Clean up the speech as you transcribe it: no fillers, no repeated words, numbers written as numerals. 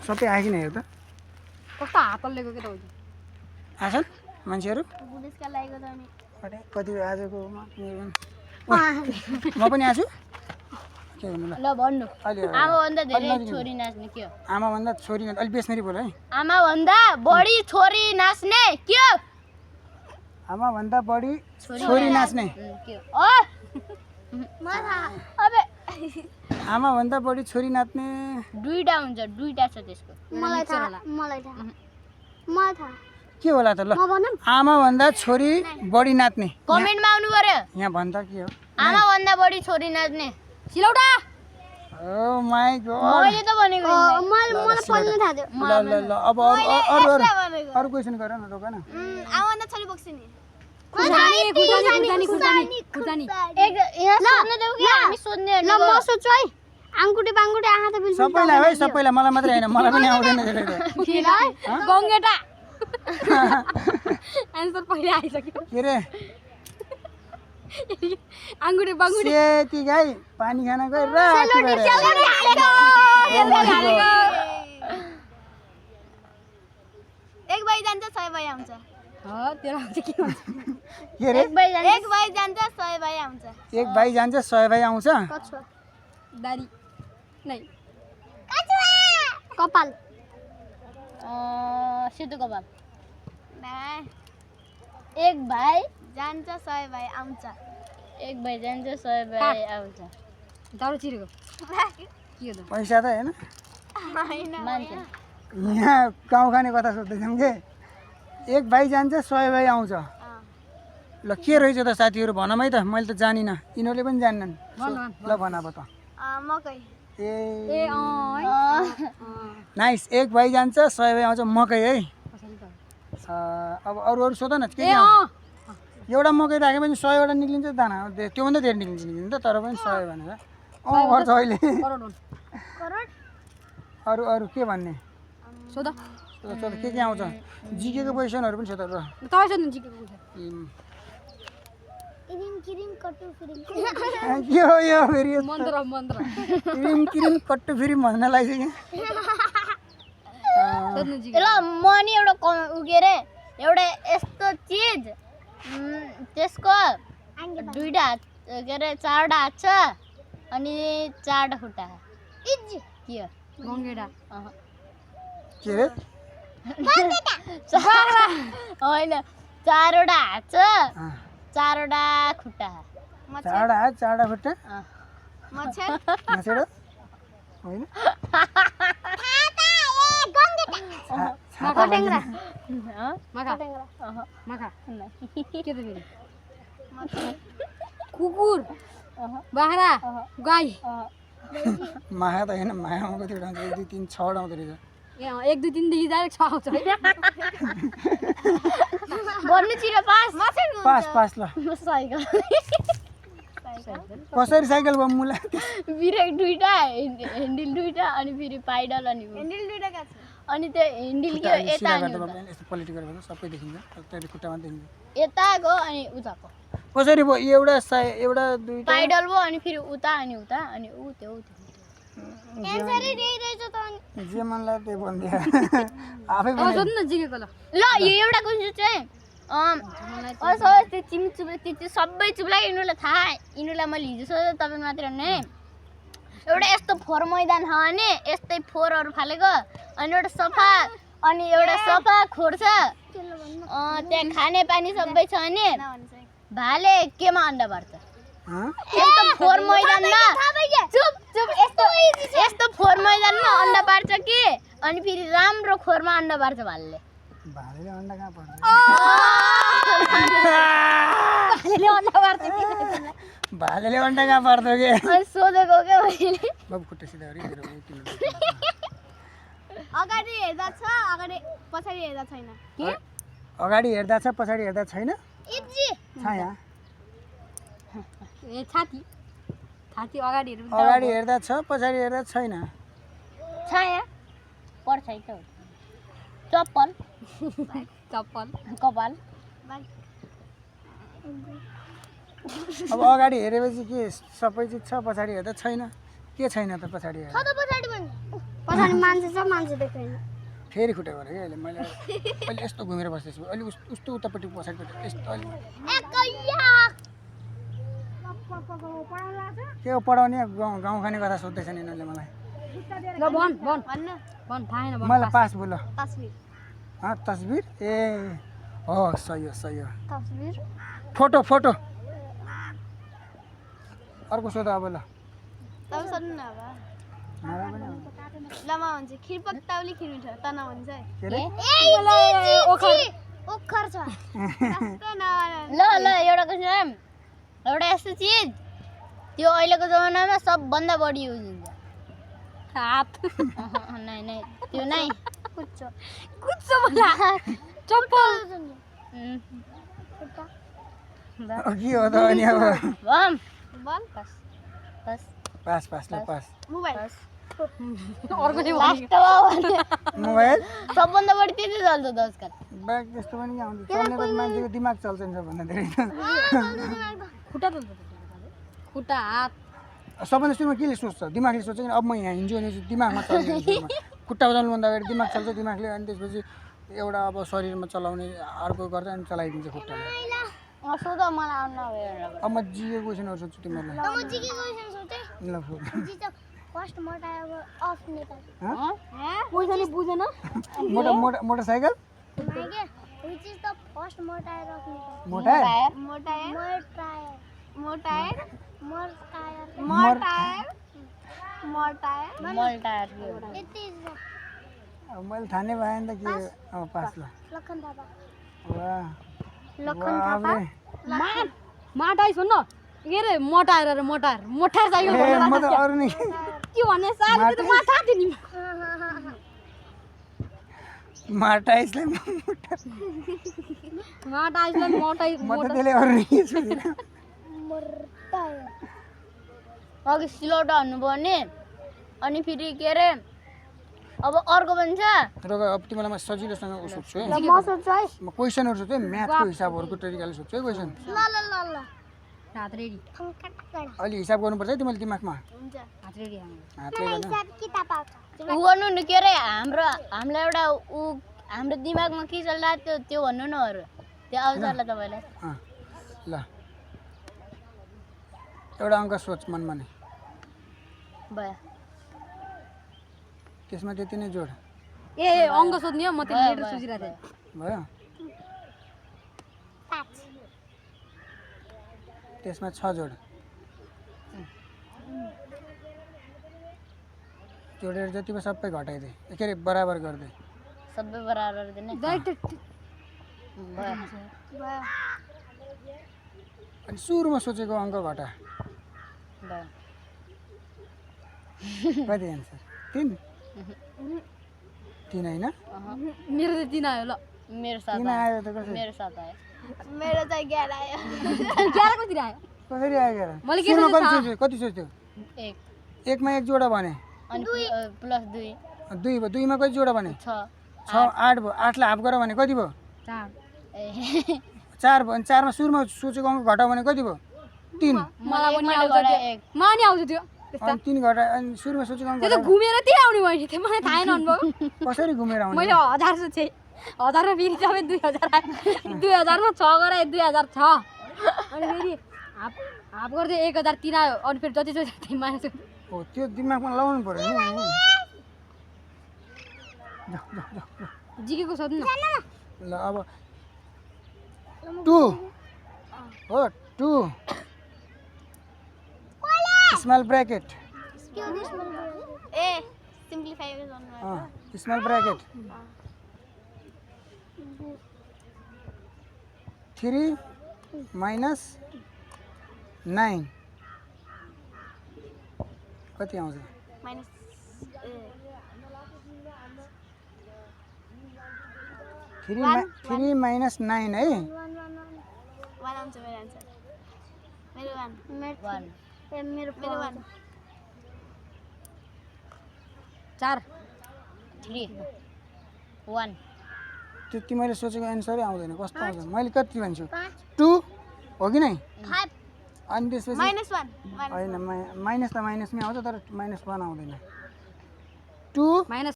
सबै आयो कि नै हेर त कस्तो हातले लिएको के त हो आछन् मान्छेहरू पुलिसका लागेको त अनि अरे कति आजको म पनि आछु के गर्नु ल ल भन्नु अलि आमाभन्दा धेरै छोरी नाच्ने के हो आमाभन्दा छोरी अलि बेसमेरी बोल है आमाभन्दा बढी छोरी नाच्ने के हो आमाभन्दा बढी छोरी नाच्ने के हो अबे आमाभन्दा बढी छोरी नाच्ने दुईटा हुन्छ दुईटा छ त्यसको मलाई थाहा के होला त ल आमाभन्दा छोरी बढी नाच्ने कमेन्टमा आउनु पर्यो यहाँ भन्दा के हो आमाभन्दा बढी छोरी नाच्ने सिलौटा ओ माय गॉड मैले त भनेको ल ल ल अब अरु क्वेशन गर न रोक न आमाभन्दा छोरी बक्सिने खुर्सानी एक यहाँ सोध्न देऊ कि हामी सोध्ने ल म सोध्छु है आङकुटे बाङकुटे आहा त बिल्कुल सबैलाई है सबैलाई मलाई मात्रै हैन मलाई पनि आउँदैन धेरै गङ्गेटा आन्सर पहिले आइसक्यो के रे आङुटे बाङुटे सेती गाई पानी खान गए रात गएर एक भाइ जान्छ 100 भाइ आउँछ तेरो आउँछ के भन्छ के रे एक भाइ जान्छ 100 भाइ आउँछ एक भाइ जान्छ 100 भाइ आउँछ दारी नै कपाल सेतो कपाल एक भाइ जान्छ 100 भाइ आउँछ एक भाइ जान्छ 100 भाइ आउँछ दारू चिरेको के हो त पैसा त हैन मान्छे यहाँ गाउँ खाने कथा सोध्दैछौँ के एक भाइ जान्छ 100 भाइ आउँछ ल के रहेछ त साथीहरू भनौँ है त मैले त जानिनँ यिनीहरूले पनि जान्नन् ल भन अब त मकै ए नाइस एक भाइ जान्छ 100 भाइ आउँछ मकै है अब अरू सोध न के एउटा मकै राख्यो भने 100 वटा निक्लिन्छ दाना त्योभन्दा धेरै निक्लिन्छ नि त तर पनि 100 भनेर गर्छ अहिले अरू अरू के भन्ने सोध सोध के आउँछ जिकेको क्वेसनहरू पनि सोध र तपाईँ सोध्नु जिकेको इरिम किरिम कटु फिरिम के हो यो फेरि मन्त्र क्रिम क्रिम कट्टु फेरि भन्न लागिसक्यो सोध्नु जिके ल म नि एउटा उगे रे एउटा यस्तो चिज त्यसको दुईटा हात के अरे चारवटा हात छ अनि चारवटा खुट्टा के हो गङ्गेटा के रे होइन चारवटा हात छ चारवटा खुट्टा चारवटा हात चारवटा खुट्टा मच्छर माछेडो होइन कटेङ्ग्रा माखा माखा के त फेरि कुकुर बाख्रा गाई माया त होइन मायामा कतिवटा आउँछ 1 2 3 6 वटा आउँदो रहेछ 1 2 3 देखि डाइरेक्ट 6 आउँछ भन्नु छिटो पास पास ल साइकल कसरी साइकल भयो मुला ब्रेक दुईटा ह्यान्डल दुईटा अनि फेरि पाइडल अनि ह्यान्डल दुईटा का छ अनि त्यो ह्यान्डल के यता अनि यस्तो पल्टी गरेर सबै देखिन्छ त्यसले खुट्टामा देखिन्छ यताको अनि उताको कसरी भयो एउटा एउटा दुईटा पाइडल भयो अनि फेरि उता अनि ऊ त्यो एन्सरै दिइरहेछ त जे मन लाग्यो त्यही भनिदिए आफै सोध्नु जिकेको ल ल यो एउटा क्वेसन चाहिँ त्यो चिम चुप्ला त्यो सबै चुप्ला यिनीहरूलाई थाहा यिनीहरूलाई मैले हिजो सोधेँ तपाईँ मात्र नै एउटा यस्तो फोहोर मैदान छ भने यस्तै फोहोरहरू फालेको अनि एउटा सफा खोर छ त्यहाँ खाने पानी सबै छ भने भाले केमा अन्डा पार्छ यस्तो फोहोर मैदानमा यस्तो फोहोर मैदानमा अन्डा पार्छ कि अनि फेरि राम्रो खोरमा अन्डा पार्छ भालेले भालेले अन्डा कहाँ पर्छ भालेले अन्डा कहाँ पार्छ के अनि सोधेको क्या मैले बाबु खुट्टा सिधा गरी अगाडि हेर्दा छ अगाडि पछाडि हेर्दा छैन के अगाडि हेर्दा छ पछाडि हेर्दा छैन छ यहाँ ए छाती अगाडि हेर्दा छ पछाडि हेर्दा छैन छाया पर्छ है त चप्पल कपाल अब अगाडि हेरेपछि के सबै चिज छ पछाडि हेर्दा छैन के छैन त पछाडि हेर्दा पछाडि मान्छे छ मान्छे देख्दैन फेरि खुट्टा गरेँ कि अहिले मैले अहिले यस्तो घुमेर बस्दैछु अलि उस्तो उतापट्टि पछाडिपट्टि यस्तो अलि के हो पढाउने गाउँ खाने कथा सोध्दैछ नि यिनीहरूले मलाई ल भन भन भन थाहा छैन भन मलाई पास बोल तस्बिर तस्बिर ए हो सही हो तस्बिर फोटो फोटो अर्को सोध अब ल तब सोध्नु न अब मलाई पनि आउँछ। ल म हुन्छ खिर पक्ताउली खिर मिठो त नभन्छ है के अरे ओखर छ ल ल एउटा क्वेसन एउटा यस्तो चिज त्यो अहिलेको जमानामा सबभन्दा बढी युज हुन्छ हात नै नै त्यो नै कुच्चो बोला चप्पल के हो त अनि अब बम बम बस बस पास पास ल पास मोबाइल अर्को नै लास्ट मोबाइल सबभन्दा बढी त्यति चल्छ त आजकल ब्याग त्यस्तो पनि के आउँछ चल्ने त मान्छेको दिमाग चल्छ नि सबभन्दा धेरै खुट्टा त खुट्टा हात सबभन्दा सुरुमा केले सोच्छ दिमागले सोच्छ कि अब म यहाँ हिँड्छु भने दिमागमा चल्ने खुट्टा बजाउनुभन्दा अगाडि दिमाग चल्छ दिमागले अनि त्यसपछि एउटा अब शरीरमा चलाउने अर्को गर्छ अनि चलाइदिन्छ खुट्टाले सोध मलाई आउनु अब म जियो क्वेसनहरू सोध्छु तिमीहरूलाई म जिके क्वेसन सोचे ल सोध जी त फर्स्ट मोटायर अफ नेपाल पैसाले बुझेन मोटरसाइकल मागे which is the first motor of Nepal मोटायर मोटायर मोटायर मोटायर मोटायर मोटायर मोटायर यति अब मैले थाहा नै भएन त के अब पास ल लखन थापा वाह लखन थापा माटाइ सुन्न के अरे मोटाएर र मोटार साइकल ए म त अरू नै के भन्ने सारी त माथा थियो नि माटाइसलाई माटाइसलाई मोटाइ म त त्यसले अरू नै सोधिनँ मोटायर अघि सिलौटो हान्नुपर्ने अनि फेरि के अरे अब अर्को पनि छ र अब तिमीलाई म सजिलोसँग उ सोध्छु है म सोच्छु है म क्वेसनहरू सोध्छु है म्याथको हिसाबहरूको तरिकाले सोध्छु है क्वेसन ल हात रेडी अलि हिसाब गर्नुपर्छ है तिमीले दिमागमा हुन्छ हात रेडी हाम्रो हातले गर्नु हिसाब किताब आउँछ उ गर्नु नि के अरे हामीलाई एउटा ऊ हाम्रो दिमागमा के चलिरहेको त्यो भन्नु न अरू त्यो आउँछ होला तपाईँलाई ल एउटा अङ्क सोच मनमा नै भयो त्यसमा त्यति नै जोड ए अङ्क सोध्ने हो म त्यो लेटर सोचिरहेको थिएँ भयो त्यसमा 6 जोड जोडेर जति भयो सबै घटाइदिए के अरे बराबर गरिदिए सबै बराबर दिने डाइरेक्ट भयो अनि सुरुमा सोचेको अङ्क घटा भयो कति एन्सर 3 होइन मेरो त 3 आयो ल मेरो साथ 3 आयो त कसरी मेरो साथ आयो मेरो चाहिँ 11 आयो 11 कति आयो कसरी आयो गेर मैले के सुरुमा सोचेँ कति सोच्यो कति सोच्यो 1 एकमा 1 जोडा भने अनि प्लस 2 2 भयो 2 मा कति जोडा भने 6 6 8 भयो 8 लाई हाफ गर भने कति भयो 4 ए 4 भयो अनि 4 मा सुरुमा सोचेको अङ्क घटाउ भने कति भयो 3 मलाई पनि आउँछ त्यो मा नि आउँछ त्यो अनि 3 घटा अनि सुरुमा सोचेको अङ्क त्यो त घुमेर त्यही आउने भयो नि त्यो मलाई थाहै नअनुभव कसरी घुमेर आउने मैले 1000 सोचेँ 1000 मा फेरि तपाईँ 2000 आयो 2000 मा 6 गराए 2006 अनि फेरि हाफ गर्दै 1003 आयो अनि फेरि जति सोचेँ त्यही माइनस हो त्यो दिमागमा लगाउनु पर्यो नि जिकेको सोध्नु न ल अब 2 हो 2 स्मल ब्र्याकेट ए सिम्प्लिफाई गर्नु स्मल ब्र्याकेट 3 माइनस 9 कति आउँछ माइनस 3 माइनस 9 है 1 आउँछ मेरो आन्सर मेरो 1 मेरो 1 4 3 1 त्यो तिमीले सोचेको एन्सरै आउँदैन कस्तो आउँछ मैले कति भन्छु 2 हो कि नै 5 अनि त्यसपछि -1 होइन माइनस त माइनसमै आउँछ तर -1 आउँदैन 2 माइनस